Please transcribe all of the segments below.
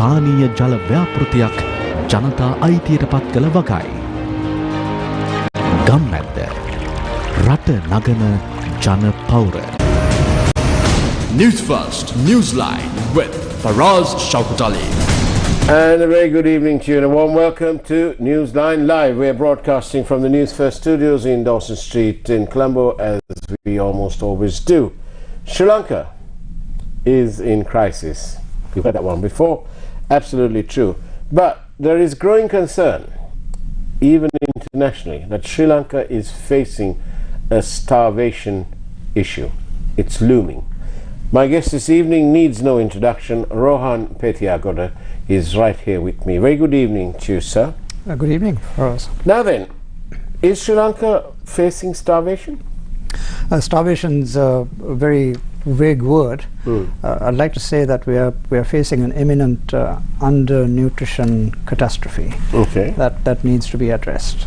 පානීය ජල ව්‍යාපෘතියක් ජනතා අයිතියට පත් කළ වගයි. ගම්මැද්ද රට නගන ජන පෞර. Newsfirst, Newsline with Faraz Shaukutali. And a very good evening to you and a warm welcome to Newsline Live. We're broadcasting from the Newsfirst studios in Dawson Street in Colombo, as we almost always do. Sri Lanka is in crisis. You've heard that one before. Absolutely true. But there is growing concern, even internationally, that Sri Lanka is facing a starvation issue. It's looming. My guest this evening needs no introduction. Rohan Pethiyagoda is right here with me. Very good evening to you, sir. Good evening, Faraz. Now then, is Sri Lanka facing starvation? Starvation's a very vague word. I'd like to say that we are facing an imminent undernutrition catastrophe. Okay. That needs to be addressed.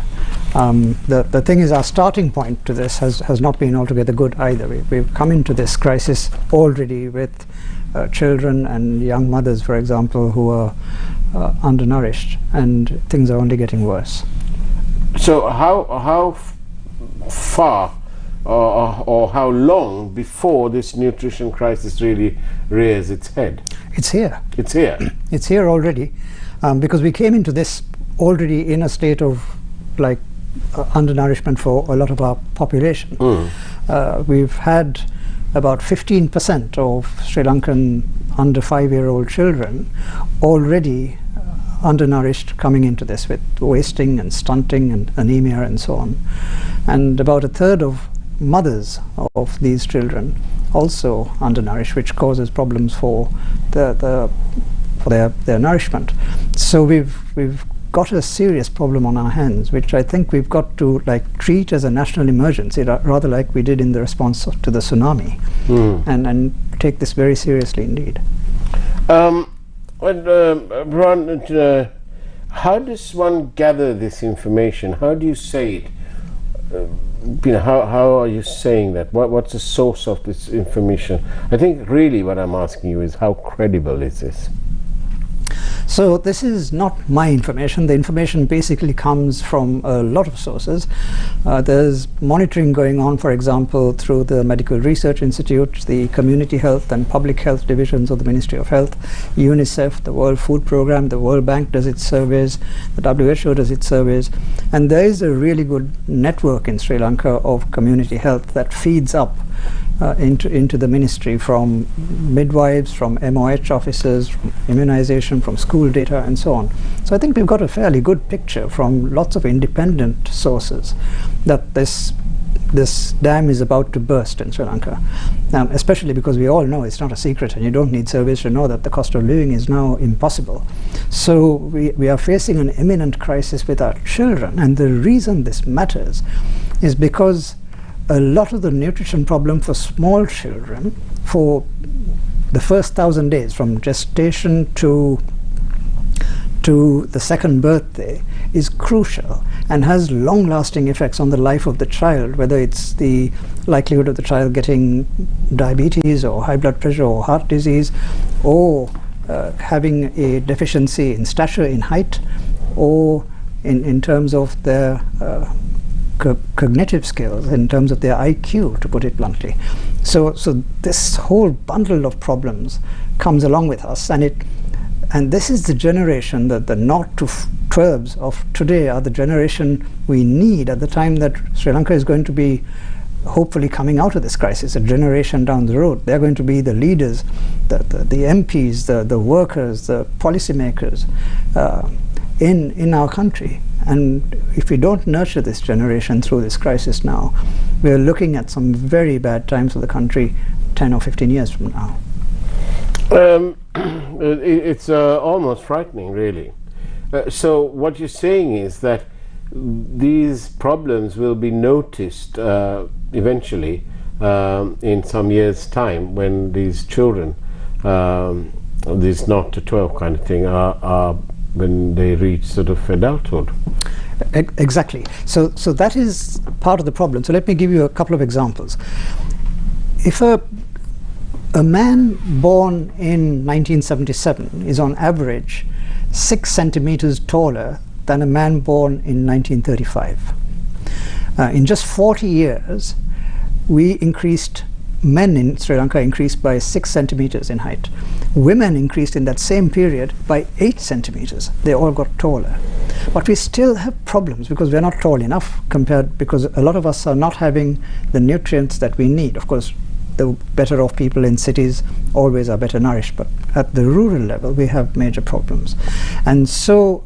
The thing is, our starting point to this has not been altogether good either. We've come into this crisis already with children and young mothers, for example, who are undernourished, and things are only getting worse. So how far or how long before this nutrition crisis really rears its head? It's here. It's here. It's here already, because we came into this already in a state of like undernourishment for a lot of our population. We've had about 15% of Sri Lankan under 5-year-old children already undernourished coming into this, with wasting and stunting and anemia and so on. And about a third of mothers of these children also undernourished, which causes problems for their nourishment. So we've got a serious problem on our hands, which I think we've got to treat as a national emergency, rather like we did in the response to the tsunami, and take this very seriously indeed. Ron, how does one gather this information? How do you say it? How are you saying that? What's the source of this information? I think really what I'm asking you is, how credible is this? So this is not my information. The information basically comes from a lot of sources. There's monitoring going on, for example, through the Medical Research Institute, the Community Health and Public Health divisions of the Ministry of Health, UNICEF, the World Food Programme, the World Bank does its surveys, the WHO does its surveys, and there is a really good network in Sri Lanka of community health that feeds up into the ministry, from midwives, from MOH officers, from immunization, from school data and so on. So I think we've got a fairly good picture from lots of independent sources that this dam is about to burst in Sri Lanka, especially because we all know it's not a secret, and you don't need surveys to know that the cost of living is now impossible. So we are facing an imminent crisis with our children, and the reason this matters is because a lot of the nutrition problem for small children for the first 1,000 days, from gestation to the second birthday, is crucial and has long-lasting effects on the life of the child, whether it's the likelihood of the child getting diabetes or high blood pressure or heart disease, or having a deficiency in stature, in height, or in terms of their cognitive skills, in terms of their IQ, to put it bluntly. So this whole bundle of problems comes along with us, and this is the generation, that the 0 to 12s of today are the generation we need at the time that Sri Lanka is going to be hopefully coming out of this crisis, a generation down the road. They're going to be the leaders, the MPs, the workers, the policymakers in our country. And if we don't nurture this generation through this crisis now, we're looking at some very bad times for the country 10 or 15 years from now. It's almost frightening, really. So what you're saying is that these problems will be noticed eventually in some years' time, when these children, these 0 to 12 kind of thing, are when they reach sort of adulthood. Exactly. So that is part of the problem. So let me give you a couple of examples. If a A man born in 1977 is on average 6 centimeters taller than a man born in 1935. In just 40 years, men in Sri Lanka increased by 6 centimeters in height. Women increased in that same period by 8 centimeters. They all got taller. But we still have problems because we're not tall enough because a lot of us are not having the nutrients that we need. Of course, the better off people in cities always are better nourished, but at the rural level we have major problems. And so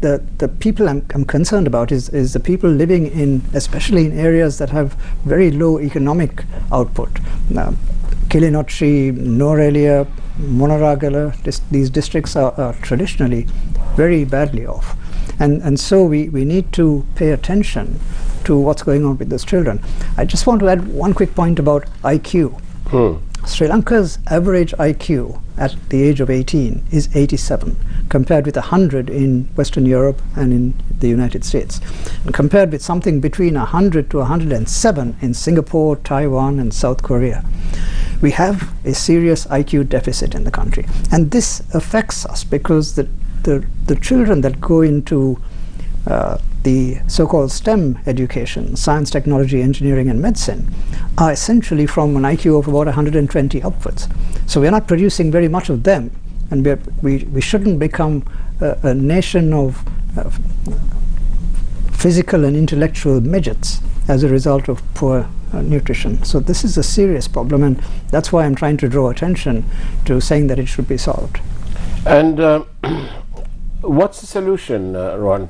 the people I'm concerned about is the people living in, especially in areas that have very low economic output. Kilinochchi, Norelia, Monaragala, these districts are traditionally very badly off. And so we need to pay attention to what's going on with those children. I just want to add one quick point about IQ. Sri Lanka's average IQ at the age of 18 is 87, compared with 100 in Western Europe and in the United States, and compared with something between 100 to 107 in Singapore, Taiwan and South Korea. We have a serious IQ deficit in the country, and this affects us because the children that go into the so-called STEM education, science, technology, engineering and medicine, are essentially from an IQ of about 120 upwards. So we're not producing very much of them, and we shouldn't become a nation of physical and intellectual midgets as a result of poor nutrition. So this is a serious problem, and that's why I'm trying to draw attention to saying that it should be solved. And what's the solution, Ron?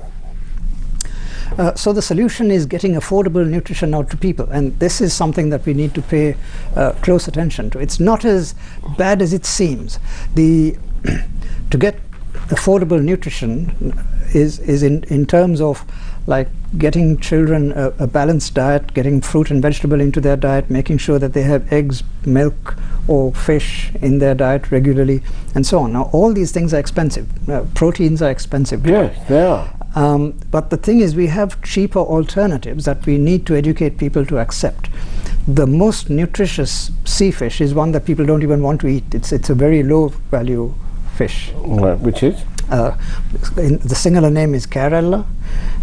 So the solution is getting affordable nutrition out to people, and this is something that we need to pay close attention to. It's not as bad as it seems. To get affordable nutrition is in terms of like getting children a balanced diet, getting fruit and vegetable into their diet, making sure that they have eggs, milk or fish in their diet regularly, and so on. Now all these things are expensive. Proteins are expensive. Yes, they are. But the thing is, we have cheaper alternatives that we need to educate people to accept. The most nutritious sea fish is one that people don't even want to eat. It's a very low value fish. Which is? The singular name is Carella,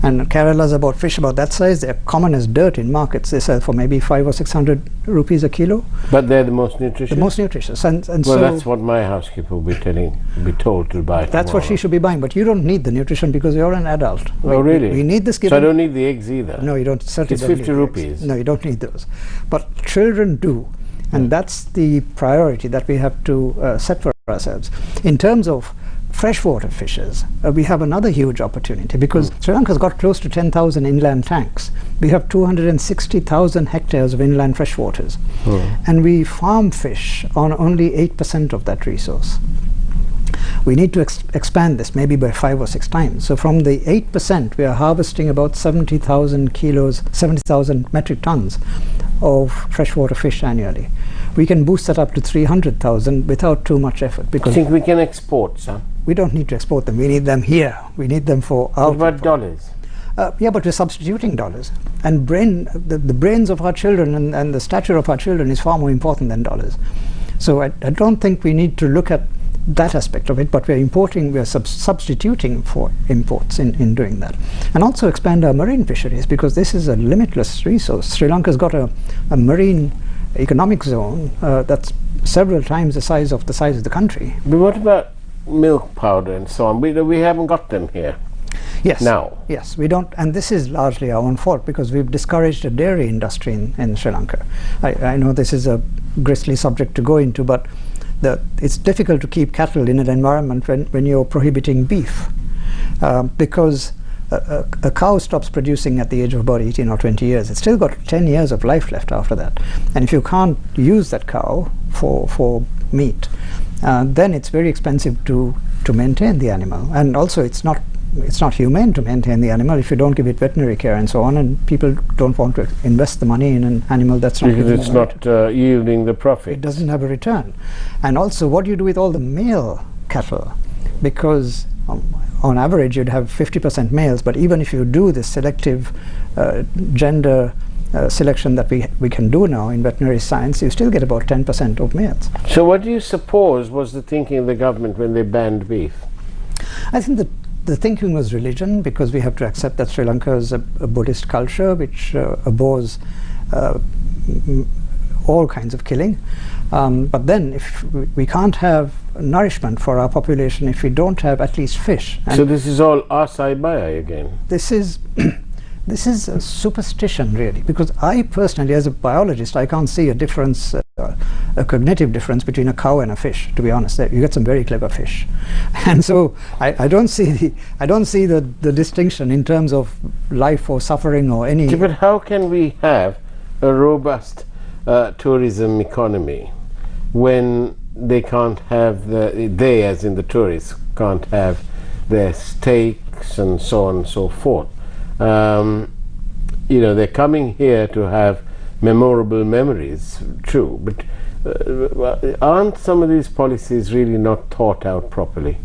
and Carellas are fish about that size. They're common as dirt in markets. They sell for maybe 500 or 600 rupees a kilo. But they're the most nutritious? The most nutritious. And well, so that's what my housekeeper will be told to buy. That's tomorrow. what she should be buying, but you don't need the nutrition because you're an adult. Oh, really? We need this given. So I don't need the eggs either? No, you don't. Certainly it's don't 50 need rupees. No, you don't need those. But children do, and that's the priority that we have to set for ourselves. In terms of freshwater fishes, we have another huge opportunity because Sri Lanka's got close to 10,000 inland tanks. We have 260,000 hectares of inland freshwaters, and we farm fish on only 8% of that resource. We need to expand this maybe by 5 or 6 times. So from the 8%, we are harvesting about 70,000 kilos, 70,000 metric tons of freshwater fish annually. We can boost that up to 300,000 without too much effort. Because I think we can export some. We don't need to export them. We need them here. We need them for our. What about dollars? Yeah, but we're substituting dollars. And the brains of our children and the stature of our children is far more important than dollars. So I don't think we need to look at that aspect of it, but we're substituting for imports in doing that. And also expand our marine fisheries, because this is a limitless resource. Sri Lanka's got a marine economic zone that's several times the size of the country. But what about milk powder and so on? We haven't got them here. Yes. Now. Yes, we don't, and this is largely our own fault because we've discouraged a dairy industry in Sri Lanka. I know this is a grisly subject to go into, but it's difficult to keep cattle in an environment when you're prohibiting beef, because a cow stops producing at the age of about 18 or 20 years. It's still got 10 years of life left after that, and if you can't use that cow for meat, then it's very expensive to maintain the animal, and also it's not humane to maintain the animal if you don't give it veterinary care and so on, and people don't want to invest the money in an animal that's not because it's not yielding the profit. It doesn't have a return. And also, what do you do with all the male cattle? Because on average you'd have 50% males, but even if you do this selective gender selection that we can do now in veterinary science, you still get about 10% of males. So what do you suppose was the thinking of the government when they banned beef? I think that the thinking was religion, because we have to accept that Sri Lanka is a Buddhist culture which abhors all kinds of killing. But then if we can't have nourishment for our population if we don't have at least fish. And so this is all asai baya again? This is this is a superstition, really, because I personally, as a biologist, I can't see a difference, a cognitive difference between a cow and a fish, to be honest. You get some very clever fish. And so I don't see the distinction in terms of life or suffering or any... Yeah, but how can we have a robust tourism economy when they can't have they, as in the tourists, can't have their steaks and so on and so forth? You know, they're coming here to have memorable memories, true, but aren't some of these policies really not thought out properly?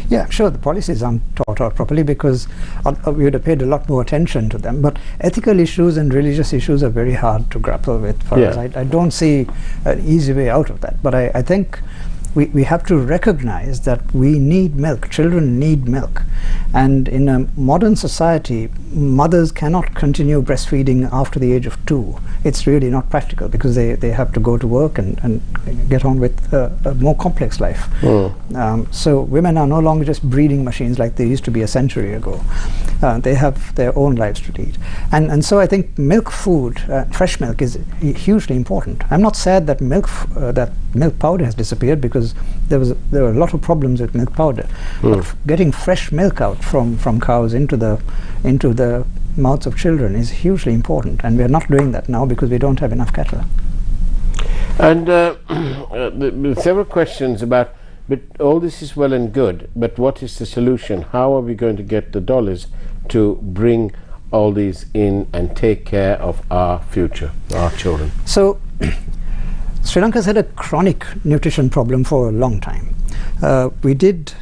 Yeah, sure, the policies aren't thought out properly because we would have paid a lot more attention to them, but ethical issues and religious issues are very hard to grapple with for us. I don't see an easy way out of that, but I think we have to recognize that we need milk. Children need milk, and in a modern society mothers cannot continue breastfeeding after the age of 2. It's really not practical because they have to go to work and get on with a more complex life. So women are no longer just breeding machines like they used to be a century ago. They have their own lives to lead, and so I think milk food, fresh milk, is hugely important. I'm not sad that milk powder has disappeared, because there were a lot of problems with milk powder. But getting fresh milk out from cows into the mouths of children is hugely important, and we are not doing that now because we don't have enough cattle. And several questions about, but all this is well and good, but what is the solution? How are we going to get the dollars to bring all these in and take care of our future, our children? So Sri Lanka's had a chronic nutrition problem for a long time. We did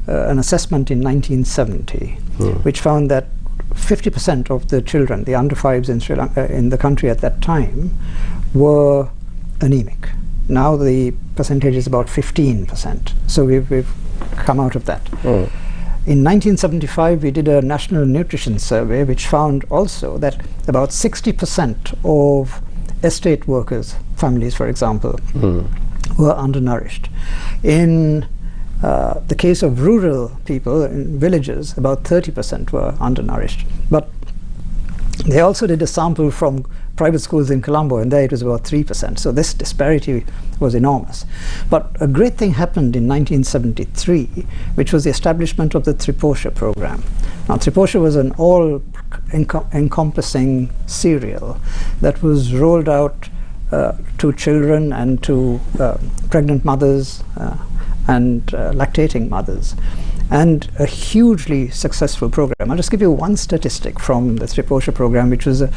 an assessment in 1970 which found that 50% of the children, the under 5s in Sri Lanka, in the country at that time, were anemic. Now the percentage is about 15%. So we've come out of that. In 1975 we did a national nutrition survey which found also that about 60% of estate workers, families for example, were undernourished. In the case of rural people in villages, about 30% were undernourished. But they also did a sample from private schools in Colombo, and there it was about 3%. So this disparity was enormous. But a great thing happened in 1973, which was the establishment of the Triposha program. Now Triposha was an all-encompassing cereal that was rolled out to children and to pregnant mothers and lactating mothers, and a hugely successful program. I'll just give you one statistic from the Triposha program, which was a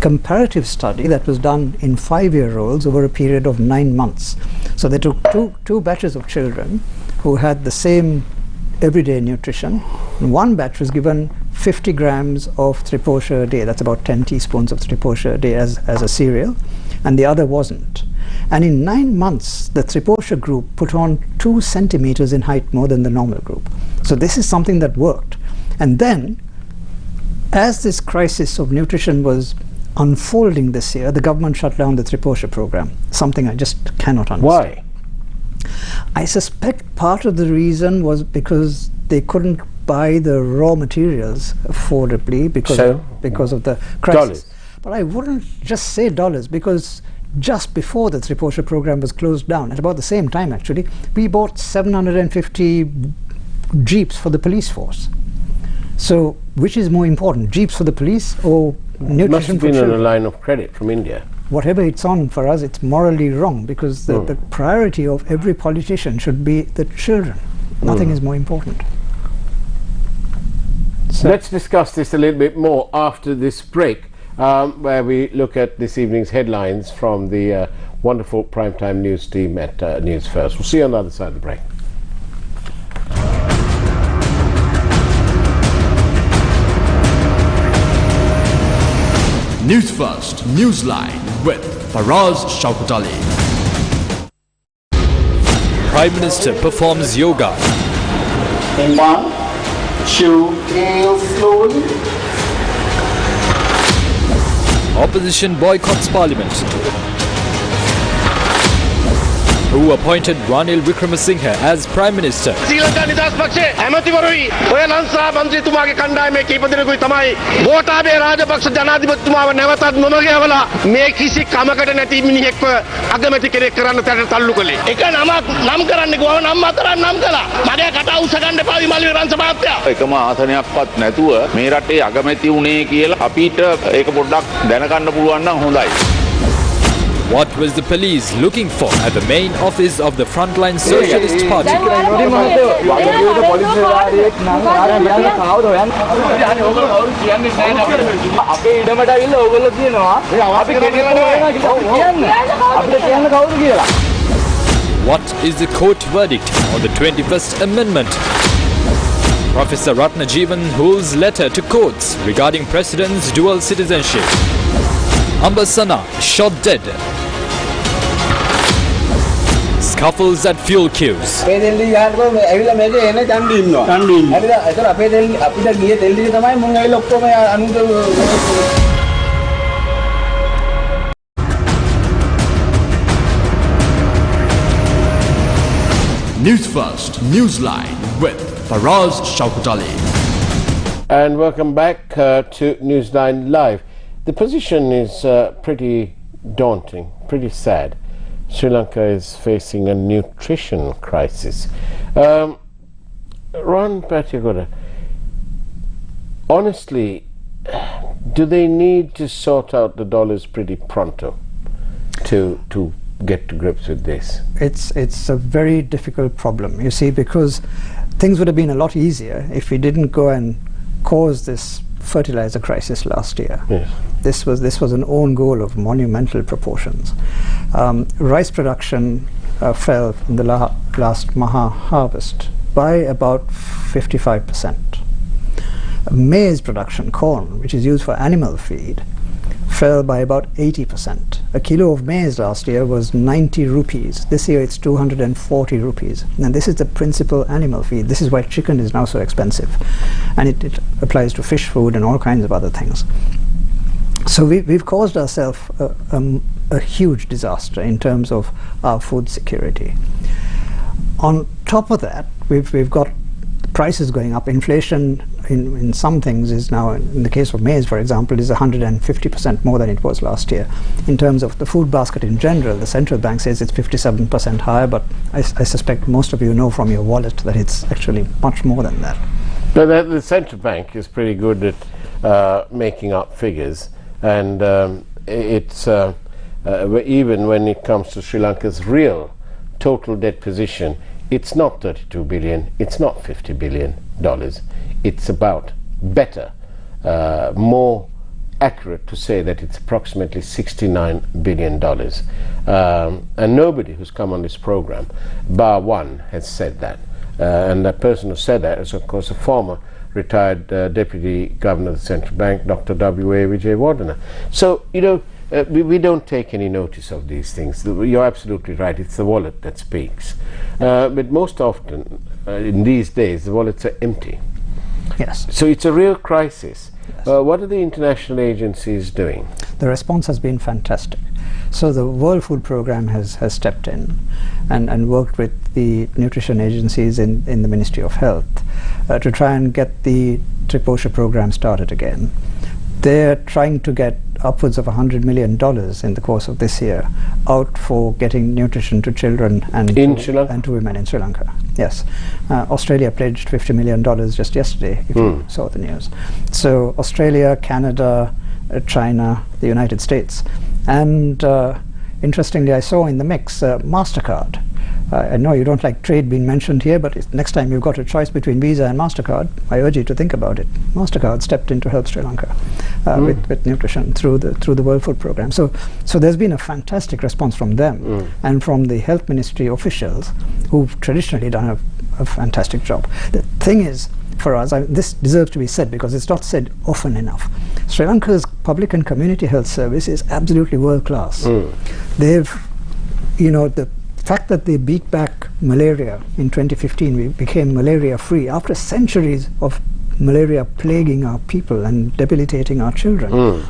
comparative study that was done in 5-year-olds over a period of 9 months. So they took two batches of children who had the same everyday nutrition, and one batch was given 50 grams of Triposha a day, that's about 10 teaspoons of Triposha a day as a cereal, and the other wasn't. And in 9 months the Triposha group put on 2 centimeters in height more than the normal group. So this is something that worked. And then, as this crisis of nutrition was unfolding this year, the government shut down the Triposha program, something I just cannot understand. Why? I suspect part of the reason was because they couldn't buy the raw materials affordably because of the crisis. Dollars. But I wouldn't just say dollars, because just before the Triposha program was closed down, at about the same time actually, we bought 750 jeeps for the police force. So which is more important, jeeps for the police or nutrition Must have for been on children? a line of credit from India. Whatever it's on, for us it's morally wrong, because the priority of every politician should be the children. Nothing is more important. So let's discuss this a little bit more after this break, where we look at this evening's headlines from the wonderful primetime news team at News First. We'll see you on the other side of the break. News First, Newsline with Faraz Shaukat Ali. Prime Minister performs yoga. In 1, 2, inhale slowly. Opposition boycotts Parliament. Who appointed Ranil Wickremesinghe as Prime Minister? Sri Lanka නිදහස් පක්ෂයේ ඇමතිවරුයි ඔය ලංසා මන්ත්‍රීතුමාගේ කණ්ඩායමේ කීප දෙනෙකුයි තමයි ගෝඨාභය රාජපක්ෂ ජනාධිපතිතුමාව නැවතත් නොමගයවලා මේ කිසි කමකට නැති මිනිහෙක්ව අගමැති කෙනෙක් කරන්න තල්ලු කළේ. එක නමක් නම් කරන්න ගිහම නම් හතරක් නම් කළා. මගේ කට උස ගන්න එපා විමල් විරංශ මහත්තයා. එකම ආසනයක්වත් නැතුව මේ රටේ අගමැති උනේ කියලා අපිට ඒක පොඩ්ඩක් දැනගන්න පුළුවන් නම් හොඳයි. What was the police looking for at the main office of the Frontline Socialist Party? What is the court verdict on the 21st Amendment? Professor Ratnajeevan Hul's letter to courts regarding President's dual citizenship. Ambasana shot dead. Scuffles at fuel queues. News First, Newsline with Faraz Shaukat Ali. And welcome back to Newsline Live. The position is pretty daunting, pretty sad. Sri Lanka is facing a nutrition crisis. Ron Pethiyagoda, honestly, do they need to sort out the dollars pretty pronto to get to grips with this? It's a very difficult problem, you see, because things would have been a lot easier if we didn't go and cause this fertilizer crisis last year. Yes. This was an own goal of monumental proportions. Rice production fell in the last Maha harvest by about 55%. Maize production, corn, which is used for animal feed, fell by about 80%. A kilo of maize last year was 90 rupees. This year it's 240 rupees. And this is the principal animal feed. This is why chicken is now so expensive. And it applies to fish food and all kinds of other things. So we've caused ourselves a huge disaster in terms of our food security. On top of that, we've got prices going up. Inflation in some things is now, in the case of maize, for example, is 150% more than it was last year. In terms of the food basket in general, the central bank says it's 57% higher, but I suspect most of you know from your wallet that it's actually much more than that. But the central bank is pretty good at making up figures, and it's even when it comes to Sri Lanka's real total debt position, it's not 32 billion, it's not 50 billion dollars. It's about better, more accurate to say that it's approximately $69 billion. And nobody who's come on this program, bar one, has said that. And the person who said that is, of course, a former retired Deputy Governor of the Central Bank, Dr. W.A. Vijayawardena. So, you know, we don't take any notice of these things. You're absolutely right, it's the wallet that speaks. But most often, in these days, the wallets are empty. Yes. So it's a real crisis. Yes. What are the international agencies doing? The response has been fantastic. So the World Food Programme has stepped in and worked with the nutrition agencies in the Ministry of Health to try and get the Triposha program started again. They're trying to get upwards of $100 million in the course of this year out for getting nutrition to children and to women in Sri Lanka. Yes. Australia pledged $50 million just yesterday, if you saw the news. So Australia, Canada, China, the United States. And interestingly, I saw in the mix MasterCard. I know you don't like trade being mentioned here, but next time you've got a choice between Visa and MasterCard, I urge you to think about it. MasterCard stepped in to help Sri Lanka with nutrition through the World Food Programme. So there's been a fantastic response from them and from the Health Ministry officials who've traditionally done a fantastic job. The thing is, for us, this deserves to be said because it's not said often enough. Sri Lanka's public and community health service is absolutely world class. They've, the fact that they beat back malaria in 2015, we became malaria free after centuries of malaria plaguing our people and debilitating our children.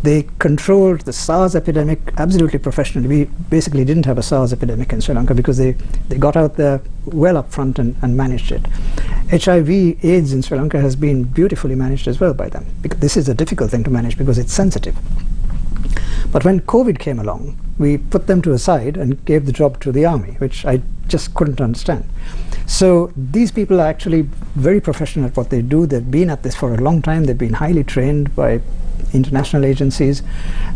They controlled the SARS epidemic absolutely professionally. We basically didn't have a SARS epidemic in Sri Lanka because they got out there well up front and managed it. HIV AIDS in Sri Lanka has been beautifully managed as well by them. Because this is a difficult thing to manage because it's sensitive. But when COVID came along, we put them to a side and gave the job to the army, which I just couldn't understand. So these people are actually very professional at what they do. They've been at this for a long time. They've been highly trained by international agencies,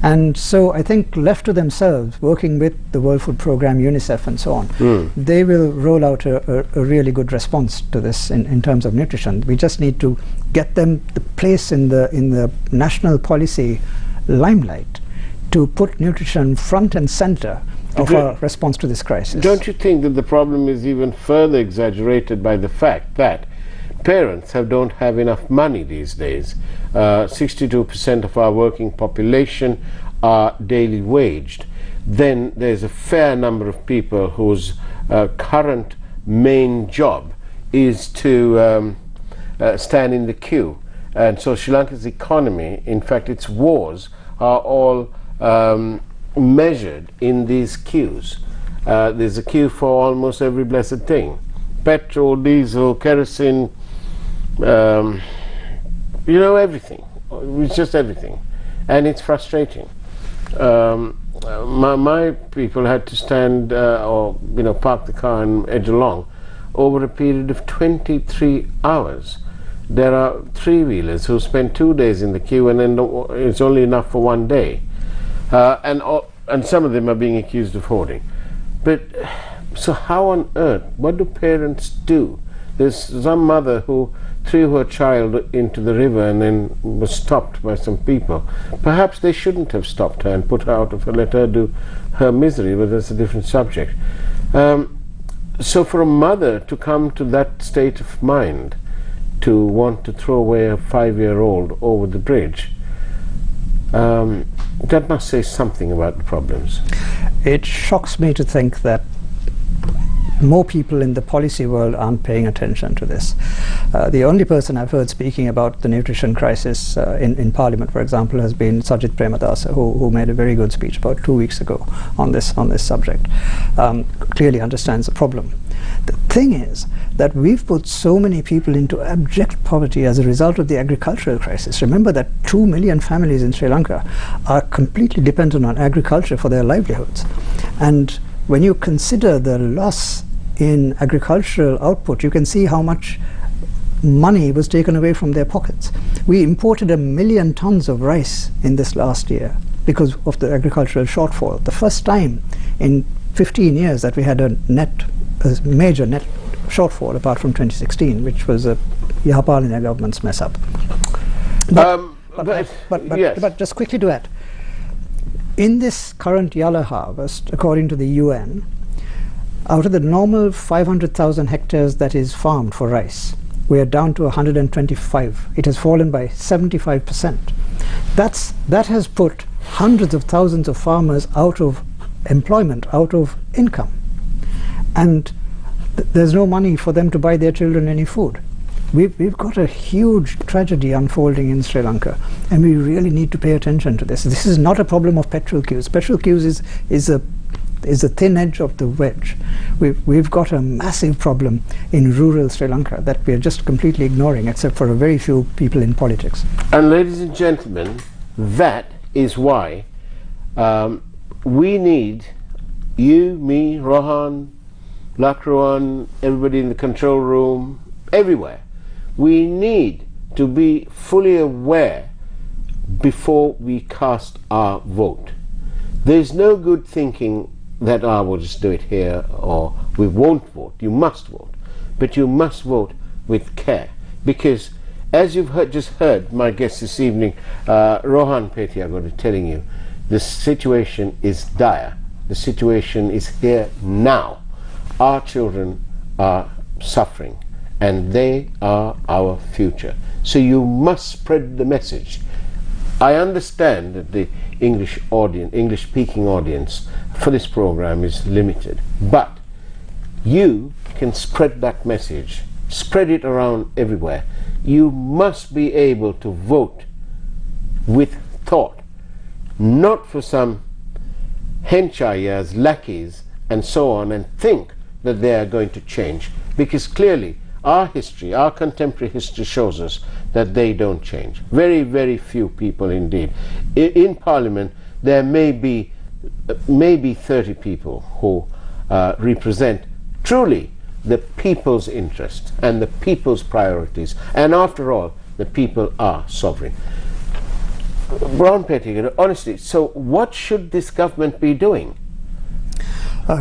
and so I think left to themselves, working with the World Food Programme, UNICEF and so on, they will roll out a really good response to this in terms of nutrition. We just need to get them the place in the national policy limelight to put nutrition front and center of our response to this crisis. Don't you think that the problem is even further exaggerated by the fact that parents don't have enough money these days? 62% of our working population are daily waged. Then there's a fair number of people whose current main job is to stand in the queue. And so Sri Lanka's economy, in fact its wars, are all measured in these queues. There's a queue for almost every blessed thing. Petrol, diesel, kerosene, everything. It's just everything, and it's frustrating. My people had to stand or park the car and edge along over a period of 23 hours. There are three-wheelers who spend 2 days in the queue, and then it's only enough for 1 day, and some of them are being accused of hoarding. But so how on earth, what do parents do? There's some mother who threw her child into the river and then was stopped by some people. Perhaps they shouldn't have stopped her and put her out of her, let her do her misery, but that's a different subject. So for a mother to come to that state of mind, to want to throw away a 5-year-old over the bridge, that must say something about the problems. It shocks me to think that more people in the policy world aren't paying attention to this. The only person I've heard speaking about the nutrition crisis in Parliament, for example, has been Sajid Premadasa, who made a very good speech about 2 weeks ago on this subject. Clearly understands the problem. The thing is that we've put so many people into abject poverty as a result of the agricultural crisis. Remember that 2 million families in Sri Lanka are completely dependent on agriculture for their livelihoods. And when you consider the loss in agricultural output, you can see how much money was taken away from their pockets. We imported 1 million tons of rice in this last year because of the agricultural shortfall. The first time in 15 years that we had a major net shortfall, apart from 2016, which was a Yahapalina government's mess up. But just quickly to add, in this current Yala harvest, according to the UN, out of the normal 500,000 hectares that is farmed for rice, we are down to 125. It has fallen by 75%. That has put hundreds of thousands of farmers out of employment, out of income. And there's no money for them to buy their children any food. We've got a huge tragedy unfolding in Sri Lanka, and we really need to pay attention to this. This is not a problem of petrol queues. Petrol queues is a thin edge of the wedge. We've got a massive problem in rural Sri Lanka that we are just completely ignoring, except for a very few people in politics. And ladies and gentlemen, that is why we need you, me, Rohan, Lakruan, everybody in the control room, everywhere. We need to be fully aware before we cast our vote. There's no good thinking that we'll just do it here or we won't vote. You must vote, but you must vote with care, because as you've just heard my guest this evening, Rohan Pethiyagoda, telling you the situation is dire. The situation is here now. Our children are suffering, and they are our future. So you must spread the message. I understand that the English-speaking audience for this program is limited, but you can spread that message, spread it around everywhere. You must be able to vote with thought, not for some henchayas, lackeys, and so on, and think that they are going to change, because clearly our history, our contemporary history shows us that they don't change. Very, very few people indeed. In Parliament there may be 30 people who represent truly the people's interest and the people's priorities, and after all the people are sovereign. Brown Pethiyagoda, honestly, so what should this government be doing?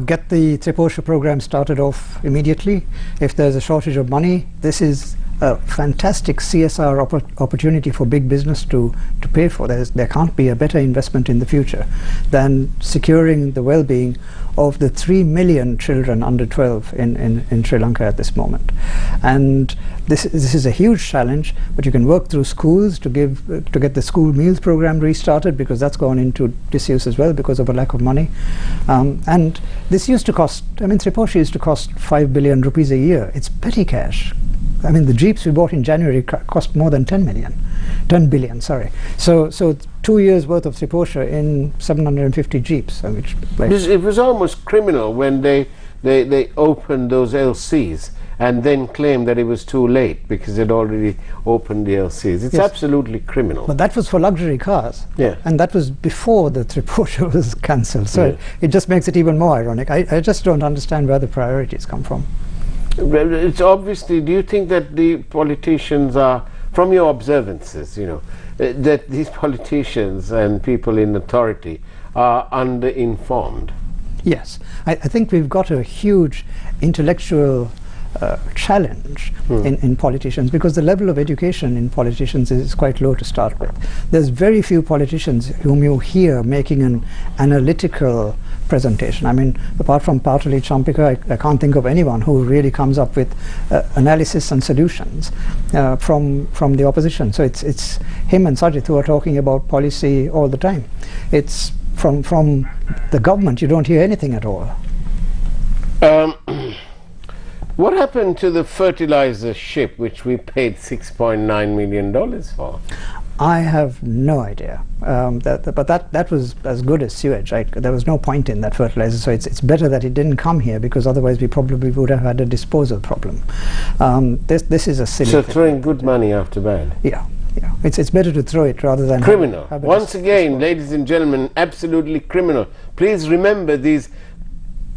Get the Triposha program started off immediately. If there's a shortage of money, this is a fantastic CSR opportunity for big business to pay for. There can't be a better investment in the future than securing the well-being of the 3 million children under 12 in Sri Lanka at this moment. And this is a huge challenge, but you can work through schools to get the school meals program restarted, because that's gone into disuse as well because of a lack of money. And this used to cost, I mean, Triposha used to cost 5 billion rupees a year. It's petty cash. I mean, the jeeps we bought in January cost more than 10 billion, sorry. So 2 years worth of Triposha in 750 jeeps. Which, like, it was almost criminal when they opened those LCs and then claimed that it was too late because they'd already opened the LCs. It's absolutely criminal. But that was for luxury cars. Yeah. And that was before the Triposha was cancelled. So it just makes it even more ironic. I just don't understand where the priorities come from. Well, it's obviously, do you think that the politicians are, from your observances, you know, that these politicians and people in authority are underinformed? Yes. I think we've got a huge intellectual challenge in politicians, because the level of education in politicians is quite low to start with. There's very few politicians whom you hear making an analytical presentation. I mean, apart from Partali Champika, I can't think of anyone who really comes up with analysis and solutions from the opposition. So it's him and Sajid who are talking about policy all the time. It's from the government you don't hear anything at all. What happened to the fertilizer ship which we paid $6.9 million for? I have no idea. But that was as good as sewage. There was no point in that fertilizer, so it's better that it didn't come here, because otherwise we probably would have had a disposal problem. This is a silly So thing. throwing good money after bad? Yeah. It's better to throw it rather than criminal. have Once again, ladies and gentlemen, absolutely criminal. Please remember these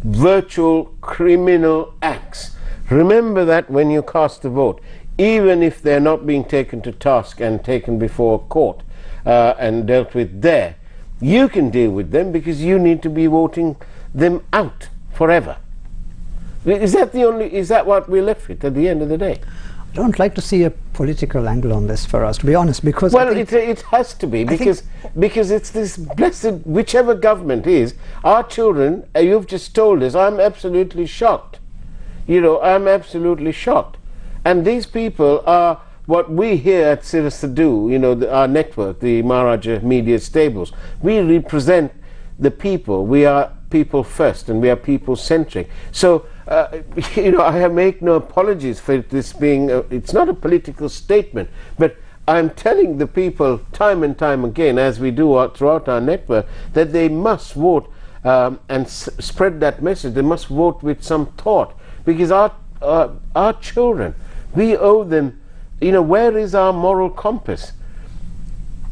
virtual criminal acts. Remember that when you cast a vote, even if they're not being taken to task and taken before court and dealt with there, you can deal with them, because you need to be voting them out forever. Is that what we're left with at the end of the day? I don't like to see a political angle on this for us, to be honest, because well, it has to be, because it's this blessed, whichever government is, our children, you've just told us, I'm absolutely shocked. You know, I'm absolutely shocked. And these people are what we here at Sirasadu, you know, our network, the Maharaja Media Stables, we represent the people. We are people first, and we are people centric. So, you know, I make no apologies for this being, it's not a political statement, but I'm telling the people time and time again, as we do throughout our network, that they must vote and spread that message. They must vote with some thought, because our children, we owe them, you know, where is our moral compass?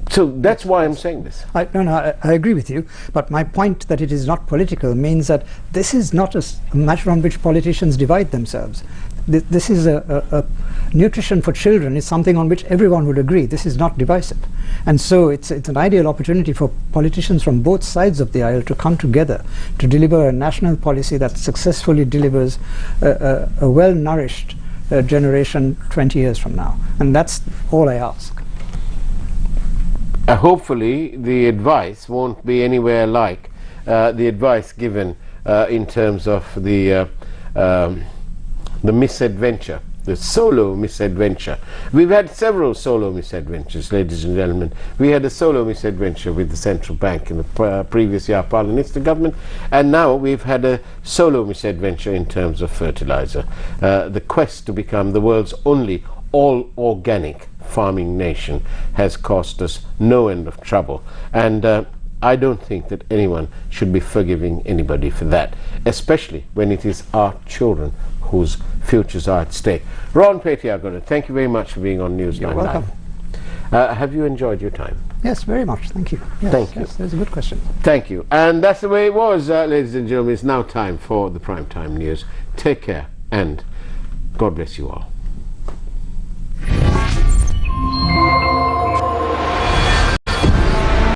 So that's why I'm saying this. I agree with you, but my point that it is not political means that this is not a matter on which politicians divide themselves. This is a nutrition for children is something on which everyone would agree. This is not divisive. And so it's an ideal opportunity for politicians from both sides of the aisle to come together to deliver a national policy that successfully delivers a well-nourished generation 20 years from now. And that's all I ask. Hopefully the advice won't be anywhere like the advice given in terms of the misadventure the solo misadventure. We've had several solo misadventures, ladies and gentlemen. We had a solo misadventure with the central bank in the previous year Parliamentary government, and now we've had a solo misadventure in terms of fertilizer. The quest to become the world's only all-organic farming nation has cost us no end of trouble, and I don't think that anyone should be forgiving anybody for that, especially when it is our children whose futures are at stake. Ron Pethiyagoda, thank you very much for being on Newsline You're welcome. Live. Have you enjoyed your time? Yes, very much. Thank you. Yes, Thank you. Yes, that's a good question. Thank you. And that's the way it was, ladies and gentlemen. It's now time for the Primetime News. Take care and God bless you all.